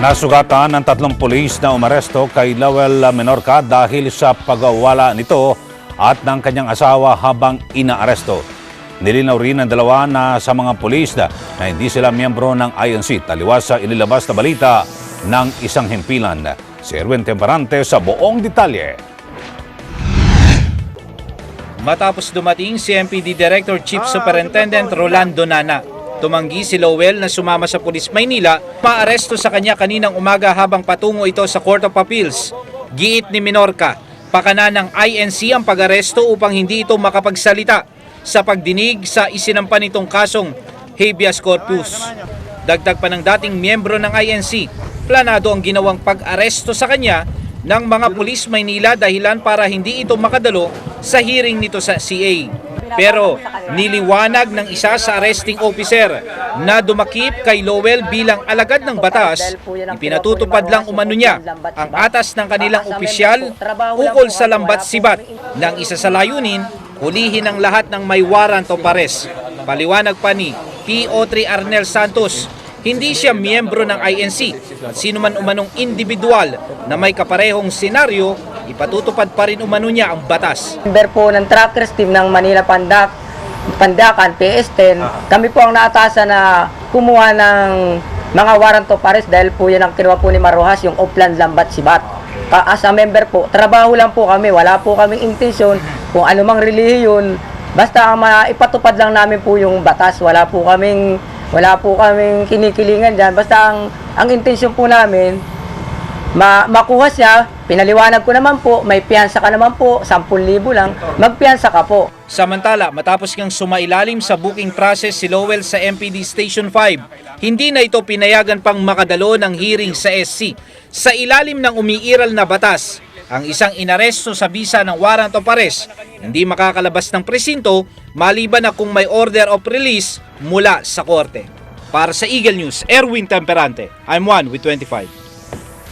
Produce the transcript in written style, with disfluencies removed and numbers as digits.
Nasugatan ng 3 pulis na umaresto kay Lowell Menorca dahil sa pagwawala nito at ng kanyang asawa habang inaaresto. Nilinaw rin ng dalawa na sa mga pulis na hindi sila miyembro ng INC, taliwas sa inilabas na balita ng isang himpilan. Si Erwin Temperante sa buong detalye. Matapos dumating si MPD Director Chief Superintendent Rolando Nana, tumanggi si Lowell na sumama sa Pulis Maynila, paaresto sa kanya kaninang umaga habang patungo ito sa Court of Appeals. Giit ni Menorca, pakana ng INC ang pag-aresto upang hindi ito makapagsalita sa pagdinig sa isinampan nitong kasong habeas corpus. Dagdag pa ng dating miyembro ng INC, planado ang ginawang pag-aresto sa kanya ng mga Pulis Maynila dahilan para hindi ito makadalo sa hearing nito sa CA. Pero niliwanag ng isa sa arresting officer na dumakip kay Lowell bilang alagad ng batas, ipinatutupad lang umano niya ang atas ng kanilang opisyal ukol sa lambat sibat ng isa sa layunin, hulihin ang lahat ng may warrant of arrest. Paliwanag pa ni PO3 Arnel Santos, hindi siya miyembro ng INC at sino man umanong individual na may kaparehong senaryo, ipatutupad pa rin umano niya ang batas. Member po ng trackers team ng Manila Pandakan, PS10, kami po ang naatasan na kumuha ng mga warrant of arrest dahil po yan ang kinuha po ni Marojas, yung Oplan Lambat Sibat. As a member po, trabaho lang po kami, wala po kaming intensyon kung anumang relihiyon, basta ipatupad lang namin po yung batas, wala po kaming kinikilingan dyan. Basta ang intensyon po namin, makuha siya. Pinaliwanag ko naman po, may piyansa ka naman po, 10,000 lang, magpiyansa ka po. Samantala, matapos niyang sumailalim sa booking process si Lowell sa MPD Station 5, hindi na ito pinayagan pang makadalo ng hearing sa SC. Sa ilalim ng umiiral na batas, ang isang inaresto sa bisa ng warrant of arrest hindi makakalabas ng presinto maliban na kung may order of release mula sa korte. Para sa Eagle News, Erwin Temperante, I'm 1 with 25.